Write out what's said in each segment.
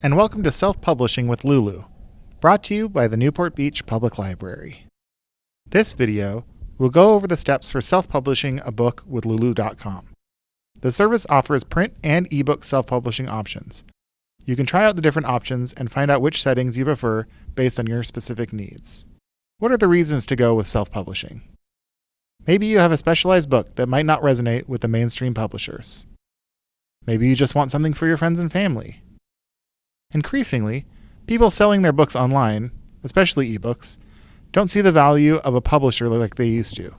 and welcome to Self-Publishing with Lulu, brought to you by the Newport Beach Public Library. This video will go over the steps for self-publishing a book with Lulu.com. The service offers print and ebook self-publishing options. You can try out the different options and find out which settings you prefer based on your specific needs. What are the reasons to go with self-publishing? Maybe you have a specialized book that might not resonate with the mainstream publishers. Maybe you just want something for your friends and family. Increasingly, people selling their books online, especially ebooks, don't see the value of a publisher like they used to.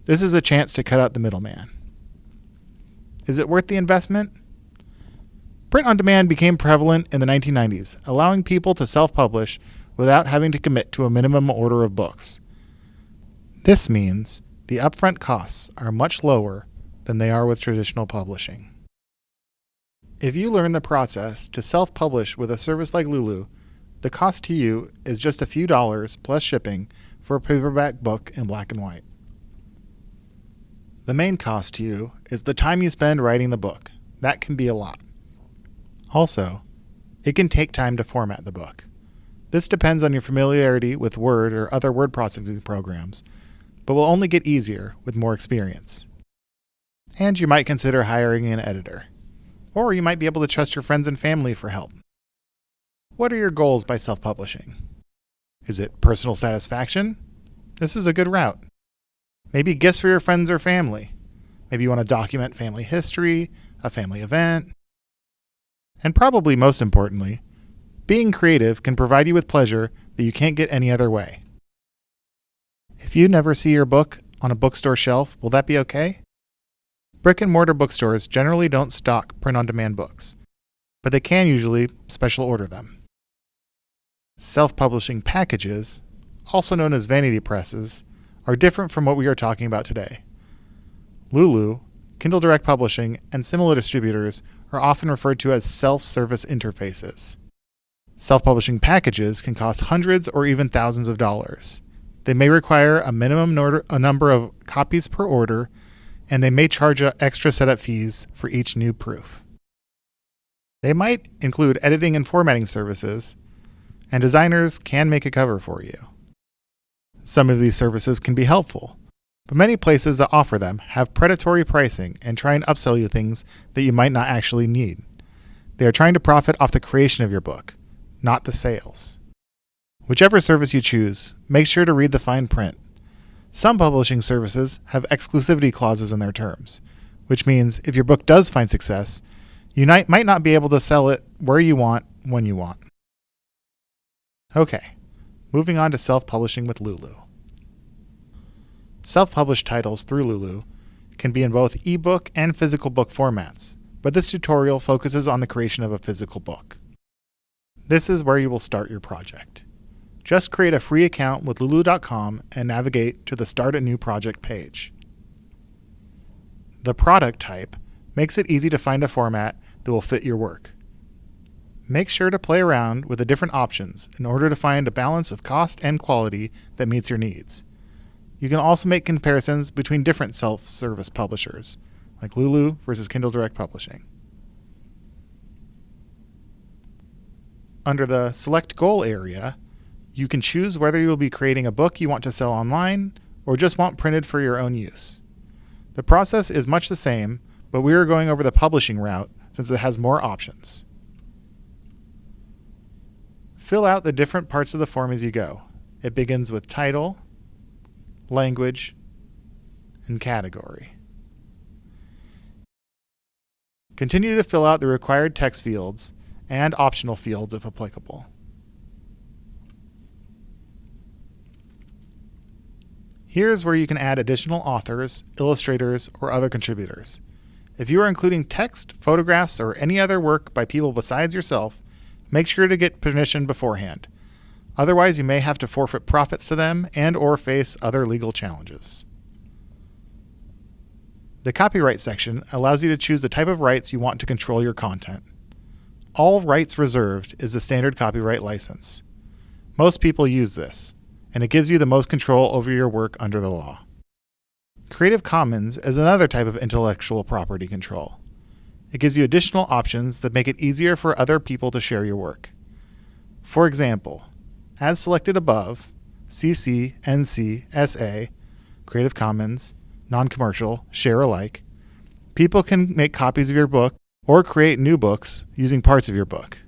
This is a chance to cut out the middleman. Is it worth the investment? Print on demand became prevalent in the 1990s, allowing people to self-publish without having to commit to a minimum order of books. This means the upfront costs are much lower than they are with traditional publishing. If you learn the process to self-publish with a service like Lulu, the cost to you is just a few dollars plus shipping for a paperback book in black and white. The main cost to you is the time you spend writing the book. That can be a lot. Also, it can take time to format the book. This depends on your familiarity with Word or other word processing programs, but will only get easier with more experience. And you might consider hiring an editor. Or you might be able to trust your friends and family for help. What are your goals by self-publishing? Is it personal satisfaction? This is a good route. Maybe gifts for your friends or family. Maybe you want to document family history, a family event. And probably most importantly, being creative can provide you with pleasure that you can't get any other way. If you never see your book on a bookstore shelf, will that be okay? Brick-and-mortar bookstores generally don't stock print-on-demand books, but they can usually special order them. Self-publishing packages, also known as vanity presses, are different from what we are talking about today. Lulu, Kindle Direct Publishing, and similar distributors are often referred to as self-service interfaces. Self-publishing packages can cost hundreds or even thousands of dollars. They may require a minimum number of copies per order, and they may charge extra setup fees for each new proof. They might include editing and formatting services, and designers can make a cover for you. Some of these services can be helpful, but many places that offer them have predatory pricing and try and upsell you things that you might not actually need. They are trying to profit off the creation of your book, not the sales. Whichever service you choose, make sure to read the fine print. Some publishing services have exclusivity clauses in their terms, which means if your book does find success, you might not be able to sell it where you want, when you want. Okay, moving on to self-publishing with Lulu. Self-published titles through Lulu can be in both ebook and physical book formats, but this tutorial focuses on the creation of a physical book. This is where you will start your project. Just create a free account with Lulu.com and navigate to the Start a New Project page. The product type makes it easy to find a format that will fit your work. Make sure to play around with the different options in order to find a balance of cost and quality that meets your needs. You can also make comparisons between different self-service publishers, like Lulu versus Kindle Direct Publishing. Under the Select Goal area, you can choose whether you will be creating a book you want to sell online or just want printed for your own use. The process is much the same, but we are going over the publishing route since it has more options. Fill out the different parts of the form as you go. It begins with title, language, and category. Continue to fill out the required text fields and optional fields if applicable. Here's where you can add additional authors, illustrators, or other contributors. If you are including text, photographs, or any other work by people besides yourself, make sure to get permission beforehand. Otherwise, you may have to forfeit profits to them and/or face other legal challenges. The copyright section allows you to choose the type of rights you want to control your content. All rights reserved is the standard copyright license. Most people use this, and it gives you the most control over your work under the law. Creative Commons is another type of intellectual property control. It gives you additional options that make it easier for other people to share your work. For example, as selected above, CC, NC, SA, Creative Commons, Non-Commercial, Share Alike, people can make copies of your book or create new books using parts of your book,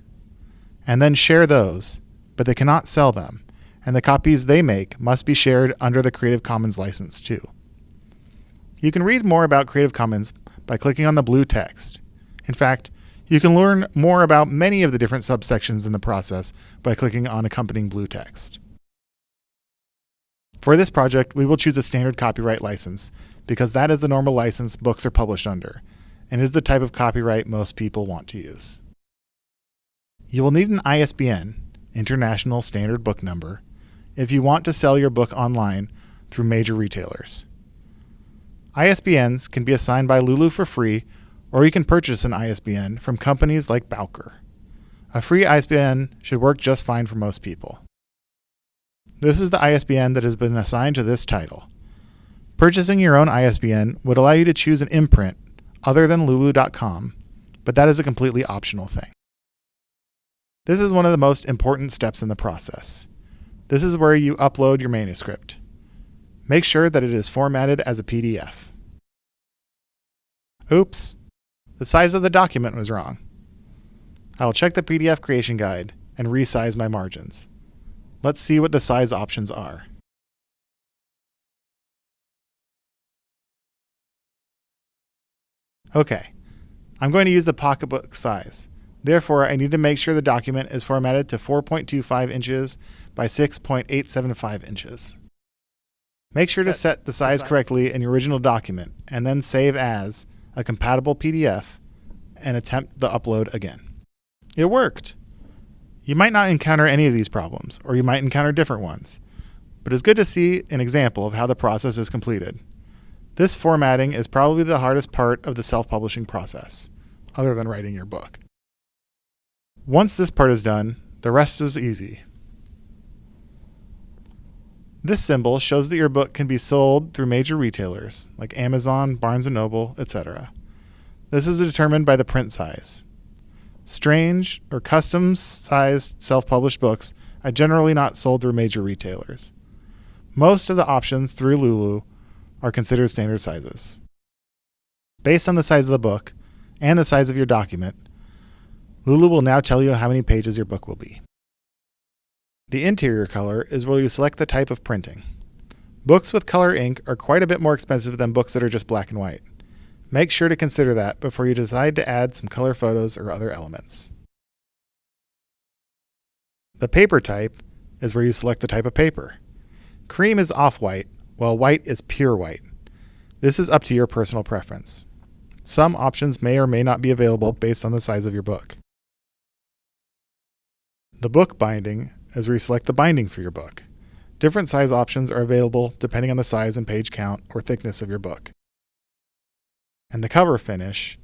and then share those, but they cannot sell them, and the copies they make must be shared under the Creative Commons license too. You can read more about Creative Commons by clicking on the blue text. In fact, you can learn more about many of the different subsections in the process by clicking on accompanying blue text. For this project, we will choose a standard copyright license because that is the normal license books are published under, and is the type of copyright most people want to use. You will need an ISBN, International Standard Book Number, if you want to sell your book online through major retailers. ISBNs can be assigned by Lulu for free, or you can purchase an ISBN from companies like Bowker. A free ISBN should work just fine for most people. This is the ISBN that has been assigned to this title. Purchasing your own ISBN would allow you to choose an imprint other than Lulu.com, but that is a completely optional thing. This is one of the most important steps in the process. This is where you upload your manuscript. Make sure that it is formatted as a PDF. Oops, the size of the document was wrong. I will check the PDF creation guide and resize my margins. Let's see what the size options are. Okay, I'm going to use the pocketbook size. Therefore, I need to make sure the document is formatted to 4.25 inches by 6.875 inches. Make sure to set the size correctly in your original document, and then save as a compatible PDF and attempt the upload again. It worked! You might not encounter any of these problems, or you might encounter different ones, but it's good to see an example of how the process is completed. This formatting is probably the hardest part of the self-publishing process, other than writing your book. Once this part is done, the rest is easy. This symbol shows that your book can be sold through major retailers like Amazon, Barnes & Noble, etc. This is determined by the print size. Strange or custom-sized self-published books are generally not sold through major retailers. Most of the options through Lulu are considered standard sizes. Based on the size of the book and the size of your document, Lulu will now tell you how many pages your book will be. The interior color is where you select the type of printing. Books with color ink are quite a bit more expensive than books that are just black and white. Make sure to consider that before you decide to add some color photos or other elements. The paper type is where you select the type of paper. Cream is off-white, while white is pure white. This is up to your personal preference. Some options may or may not be available based on the size of your book. The book binding is where you select the binding for your book. Different size options are available depending on the size and page count or thickness of your book. And the cover finish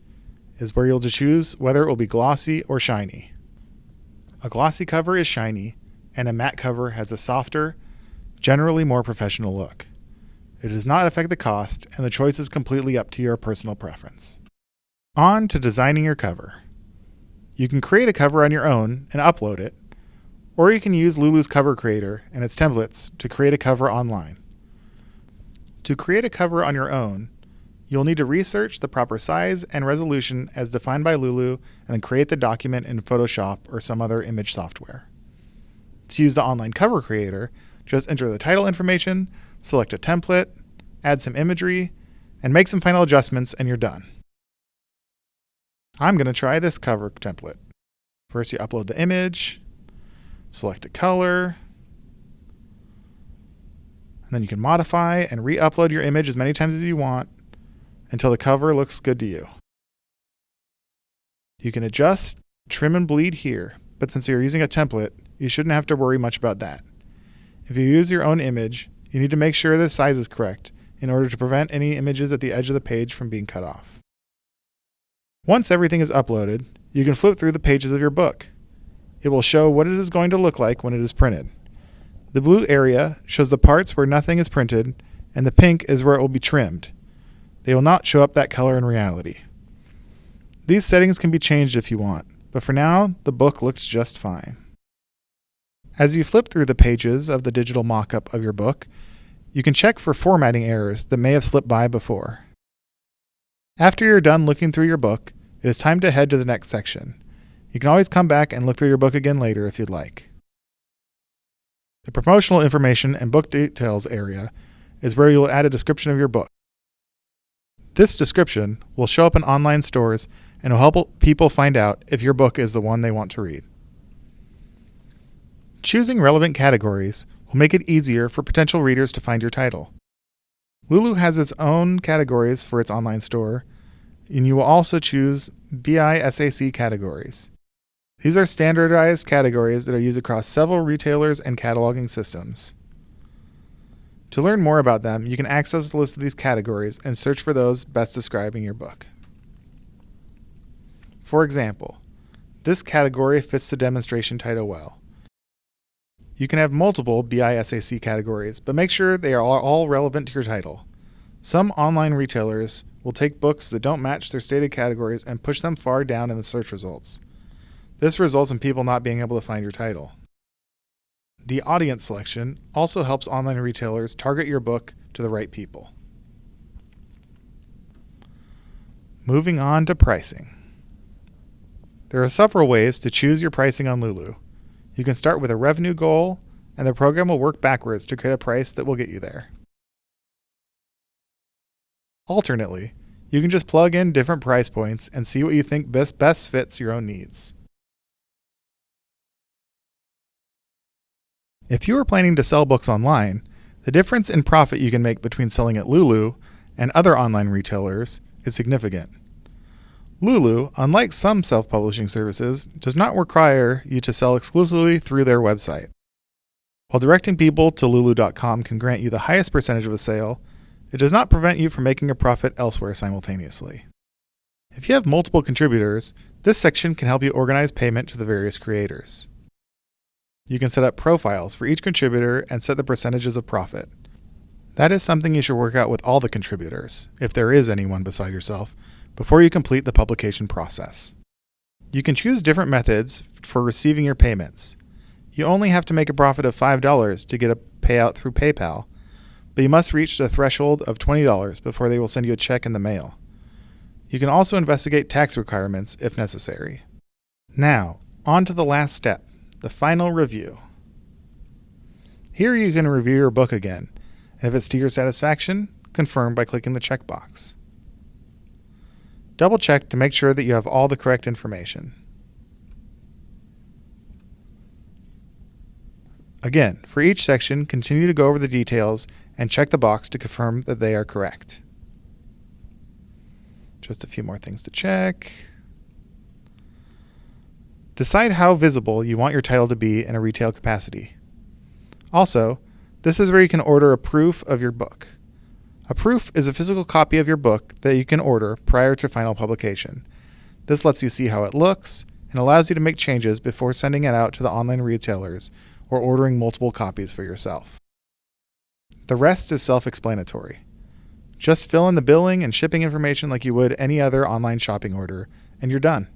is where you'll choose whether it will be glossy or shiny. A glossy cover is shiny, and a matte cover has a softer, generally more professional look. It does not affect the cost, and the choice is completely up to your personal preference. On to designing your cover. You can create a cover on your own and upload it, or you can use Lulu's Cover Creator and its templates to create a cover online. To create a cover on your own, you'll need to research the proper size and resolution as defined by Lulu and then create the document in Photoshop or some other image software. To use the online cover creator, just enter the title information, select a template, add some imagery, and make some final adjustments and you're done. I'm going to try this cover template. First you upload the image, select a color, and then you can modify and re-upload your image as many times as you want until the cover looks good to you. You can adjust, trim, and bleed here, but since you're using a template, you shouldn't have to worry much about that. If you use your own image, you need to make sure the size is correct in order to prevent any images at the edge of the page from being cut off. Once everything is uploaded, you can flip through the pages of your book. It will show what it is going to look like when it is printed. The blue area shows the parts where nothing is printed, and the pink is where it will be trimmed. They will not show up that color in reality. These settings can be changed if you want, but for now, the book looks just fine. As you flip through the pages of the digital mock-up of your book, you can check for formatting errors that may have slipped by before. After you're done looking through your book, it is time to head to the next section. You can always come back and look through your book again later if you'd like. The promotional information and book details area is where you'll add a description of your book. This description will show up in online stores and will help people find out if your book is the one they want to read. Choosing relevant categories will make it easier for potential readers to find your title. Lulu has its own categories for its online store, and you will also choose BISAC categories. These are standardized categories that are used across several retailers and cataloging systems. To learn more about them, you can access the list of these categories and search for those best describing your book. For example, this category fits the demonstration title well. You can have multiple BISAC categories, but make sure they are all relevant to your title. Some online retailers will take books that don't match their stated categories and push them far down in the search results. This results in people not being able to find your title. The audience selection also helps online retailers target your book to the right people. Moving on to pricing. There are several ways to choose your pricing on Lulu. You can start with a revenue goal, and the program will work backwards to create a price that will get you there. Alternately, you can just plug in different price points and see what you think best fits your own needs. If you are planning to sell books online, the difference in profit you can make between selling at Lulu and other online retailers is significant. Lulu, unlike some self-publishing services, does not require you to sell exclusively through their website. While directing people to Lulu.com can grant you the highest percentage of a sale, it does not prevent you from making a profit elsewhere simultaneously. If you have multiple contributors, this section can help you organize payment to the various creators. You can set up profiles for each contributor and set the percentages of profit. That is something you should work out with all the contributors, if there is anyone beside yourself, before you complete the publication process. You can choose different methods for receiving your payments. You only have to make a profit of $5 to get a payout through PayPal, but you must reach the threshold of $20 before they will send you a check in the mail. You can also investigate tax requirements if necessary. Now, on to the last step, the final review. Here you can review your book again, and if it's to your satisfaction, confirm by clicking the checkbox. Double check to make sure that you have all the correct information. Again, for each section, continue to go over the details and check the box to confirm that they are correct. Just a few more things to check. Decide how visible you want your title to be in a retail capacity. Also, this is where you can order a proof of your book. A proof is a physical copy of your book that you can order prior to final publication. This lets you see how it looks and allows you to make changes before sending it out to the online retailers or ordering multiple copies for yourself. The rest is self-explanatory. Just fill in the billing and shipping information like you would any other online shopping order, and you're done.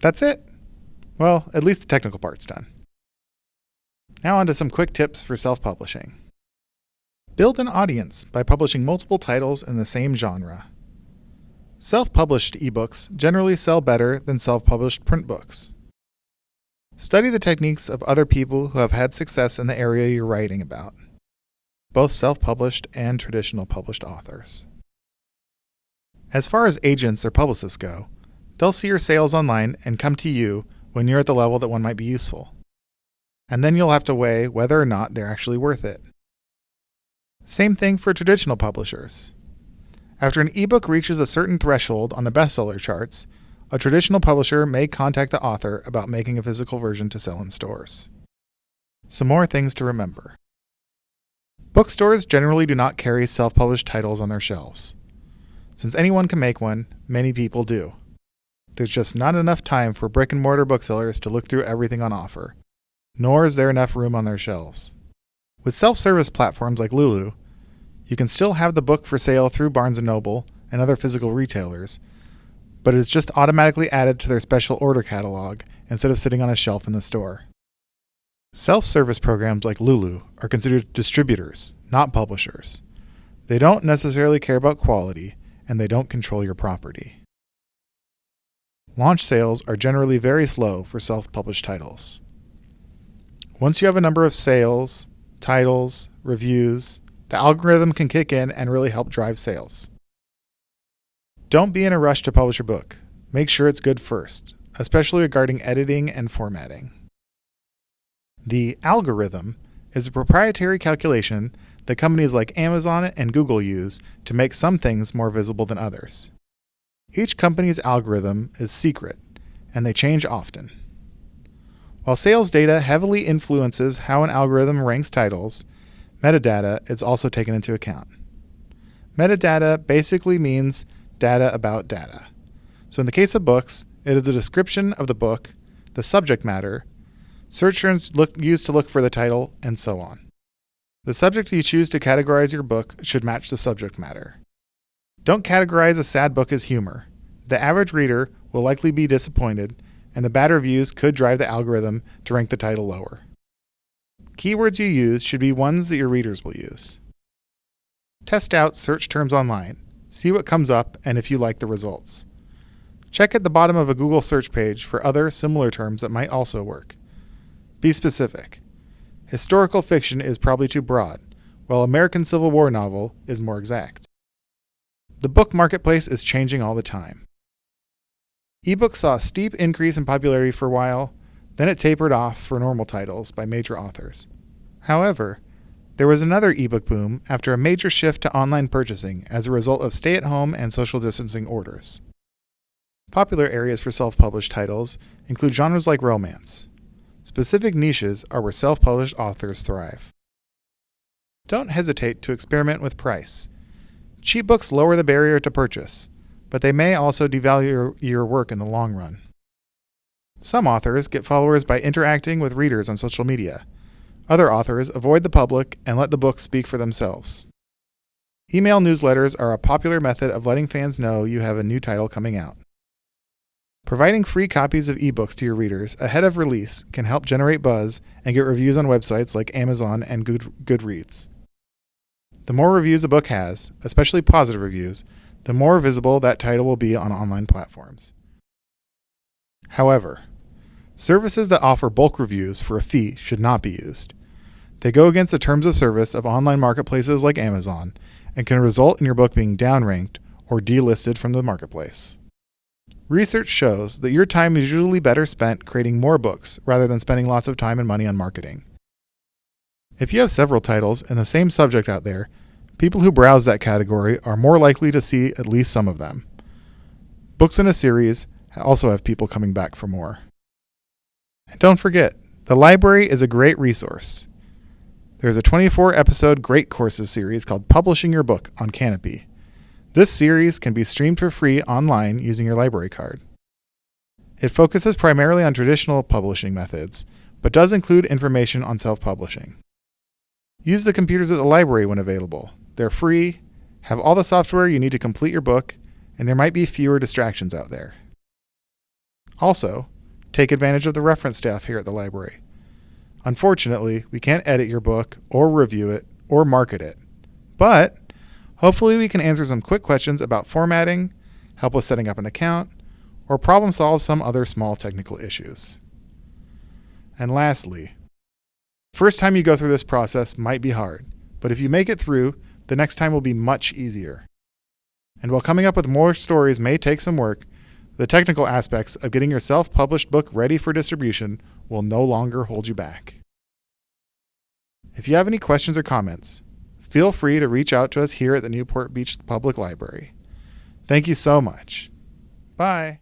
That's it. Well, at least the technical part's done. Now on to some quick tips for self-publishing. Build an audience by publishing multiple titles in the same genre. Self-published ebooks generally sell better than self-published print books. Study the techniques of other people who have had success in the area you're writing about, both self-published and traditional published authors. As far as agents or publicists go, they'll see your sales online and come to you when you're at the level that one might be useful. And then you'll have to weigh whether or not they're actually worth it. Same thing for traditional publishers. After an ebook reaches a certain threshold on the bestseller charts, a traditional publisher may contact the author about making a physical version to sell in stores. Some more things to remember. Bookstores generally do not carry self-published titles on their shelves. Since anyone can make one, many people do. There's just not enough time for brick-and-mortar booksellers to look through everything on offer, nor is there enough room on their shelves. With self-service platforms like Lulu, you can still have the book for sale through Barnes & Noble and other physical retailers, but it is just automatically added to their special order catalog instead of sitting on a shelf in the store. Self-service programs like Lulu are considered distributors, not publishers. They don't necessarily care about quality, and they don't control your property. Launch sales are generally very slow for self-published titles. Once you have a number of sales, titles, reviews, the algorithm can kick in and really help drive sales. Don't be in a rush to publish your book. Make sure it's good first, especially regarding editing and formatting. The algorithm is a proprietary calculation that companies like Amazon and Google use to make some things more visible than others. Each company's algorithm is secret, and they change often. While sales data heavily influences how an algorithm ranks titles, metadata is also taken into account. Metadata basically means data about data. So in the case of books, it is the description of the book, the subject matter, search terms used to look for the title, and so on. The subject you choose to categorize your book should match the subject matter. Don't categorize a sad book as humor. The average reader will likely be disappointed, and the bad reviews could drive the algorithm to rank the title lower. Keywords you use should be ones that your readers will use. Test out search terms online. See what comes up and if you like the results. Check at the bottom of a Google search page for other similar terms that might also work. Be specific. Historical fiction is probably too broad, while American Civil War novel is more exact. The book marketplace is changing all the time. Ebooks saw a steep increase in popularity for a while, then it tapered off for normal titles by major authors. However, there was another ebook boom after a major shift to online purchasing as a result of stay-at-home and social distancing orders. Popular areas for self-published titles include genres like romance. Specific niches are where self-published authors thrive. Don't hesitate to experiment with price. Cheap books lower the barrier to purchase, but they may also devalue your work in the long run. Some authors get followers by interacting with readers on social media. Other authors avoid the public and let the books speak for themselves. Email newsletters are a popular method of letting fans know you have a new title coming out. Providing free copies of ebooks to your readers ahead of release can help generate buzz and get reviews on websites like Amazon and Goodreads. The more reviews a book has, especially positive reviews, the more visible that title will be on online platforms. However, services that offer bulk reviews for a fee should not be used. They go against the terms of service of online marketplaces like Amazon and can result in your book being downranked or delisted from the marketplace. Research shows that your time is usually better spent creating more books rather than spending lots of time and money on marketing. If you have several titles in the same subject out there, people who browse that category are more likely to see at least some of them. Books in a series also have people coming back for more. And don't forget, the library is a great resource. There's a 24-episode Great Courses series called Publishing Your Book on Canopy. This series can be streamed for free online using your library card. It focuses primarily on traditional publishing methods, but does include information on self-publishing. Use the computers at the library when available. They're free, have all the software you need to complete your book, and there might be fewer distractions out there. Also, take advantage of the reference staff here at the library. Unfortunately, we can't edit your book or review it or market it, but hopefully we can answer some quick questions about formatting, help with setting up an account, or problem solve some other small technical issues. And lastly, first time you go through this process might be hard, but if you make it through, the next time will be much easier. And while coming up with more stories may take some work, the technical aspects of getting your self-published book ready for distribution will no longer hold you back. If you have any questions or comments, feel free to reach out to us here at the Newport Beach Public Library. Thank you so much. Bye.